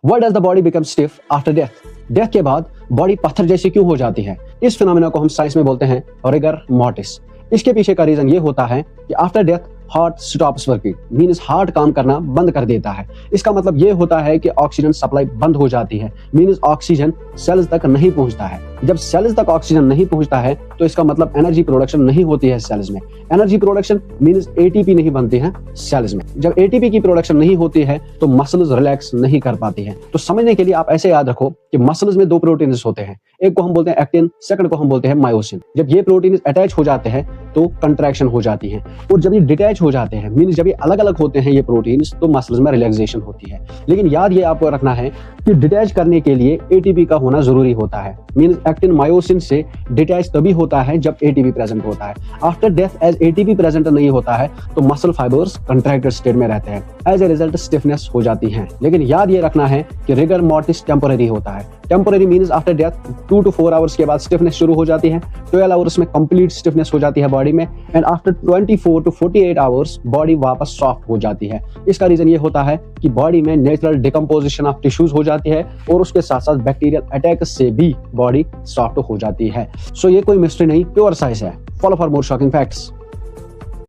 Why does the body become stiff after death? Death के बाद body पत्थर जैसी क्यों हो जाती है? इस फिनोमेना को हम साइंस में बोलते हैं रिगर मॉर्टिस। इसके पीछे का रीजन ये होता है कि after death heart stops working, means heart काम करना बंद कर देता है। इसका मतलब ये होता है कि ऑक्सीजन सप्लाई बंद हो जाती है, मीन्स ऑक्सीजन सेल्स तक नहीं पहुंचता है। जब सेल्स तक ऑक्सीजन नहीं पहुंचता है तो इसका मतलब एनर्जी प्रोडक्शन नहीं होती है सेल्स में। एनर्जी प्रोडक्शन मीन्स एटीपी नहीं बनती है सेल्स में। जब एटीपी की प्रोडक्शन नहीं होती है तो मसल्स रिलैक्स नहीं कर पाती है। तो समझने के लिए आप ऐसे याद रखो कि मसल्स में दो प्रोटीन्स होते हैं, एक को हम बोलते हैं एक्टिन, सेकंड को हम बोलते हैं मायोसिन। जब ये प्रोटीन अटैच हो जाते हैं तो कंट्रैक्शन हो जाती है, और जब ये डिटैच हो जाते हैं मीन्स जब ये अलग अलग होते हैं ये प्रोटीन्स, तो मसल्स में रिलैक्सेशन होती है। लेकिन याद ये आपको रखना है कि डिटैच करने के लिए एटीपी का होना जरूरी होता है, मीन्स एक्टिन मायोसिन से डिटैच तभी होता है जब एटीपी प्रेजेंट होता है। After death as ATP present नहीं होता है तो मसल फाइबर्स कंट्रैक्टेड स्टेट में रहते हैं, एज ए रिजल्ट स्टिफनेस हो जाती है। लेकिन याद ये रखना है कि रिगर मॉर्टिस टेम्पररी होता है। Temporary means after death 2 to 4 hours के बाद स्टिफनेस शुरू हो जाती है, 12 आवर्स में कंप्लीट स्टिफनेस हो जाती है बॉडी में, and after 24 to 48 hours body वापस सॉफ्ट हो जाती है। इसका रीजन ये होता है कि बॉडी में नेचुरल डिकम्पोजिशन ऑफ टिश्यूज हो जाती है, और उसके साथ साथ बैक्टीरियल अटैक से भी बॉडी सॉफ्ट हो जाती है। सो ये कोई मिस्ट्री नहीं, प्योर साइंस है। Follow for more shocking facts.